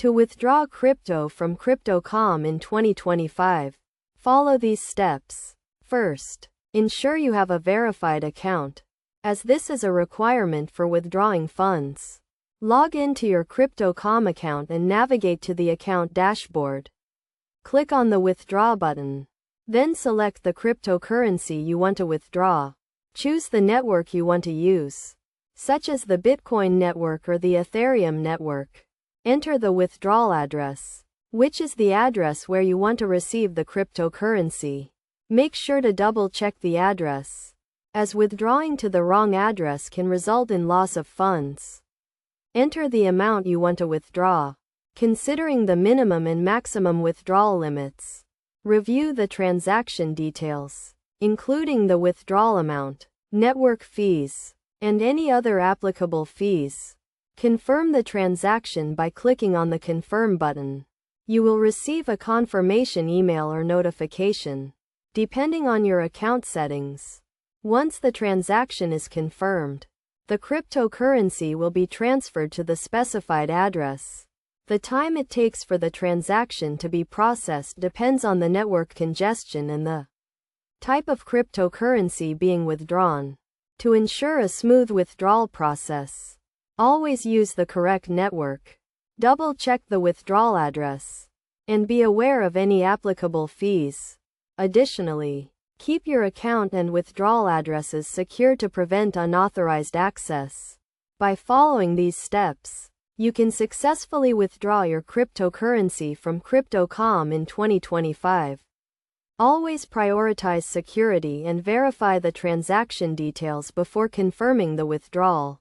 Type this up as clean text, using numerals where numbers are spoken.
To withdraw crypto from Crypto.com in 2025, follow these steps. First, ensure you have a verified account, as this is a requirement for withdrawing funds. Log into your Crypto.com account and navigate to the account dashboard. Click on the Withdraw button. Then select the cryptocurrency you want to withdraw. Choose the network you want to use, such as the Bitcoin network or the Ethereum network. Enter the withdrawal address, which is the address where you want to receive the cryptocurrency. Make sure to double-check the address, as withdrawing to the wrong address can result in loss of funds. Enter the amount you want to withdraw, considering the minimum and maximum withdrawal limits. Review the transaction details, including the withdrawal amount, network fees, and any other applicable fees. Confirm the transaction by clicking on the Confirm button. You will receive a confirmation email or notification, depending on your account settings. Once the transaction is confirmed, the cryptocurrency will be transferred to the specified address. The time it takes for the transaction to be processed depends on the network congestion and the type of cryptocurrency being withdrawn. To ensure a smooth withdrawal process, always use the correct network. Double-check the withdrawal address, and be aware of any applicable fees. Additionally, keep your account and withdrawal addresses secure to prevent unauthorized access. By following these steps, you can successfully withdraw your cryptocurrency from Crypto.com in 2025. Always prioritize security and verify the transaction details before confirming the withdrawal.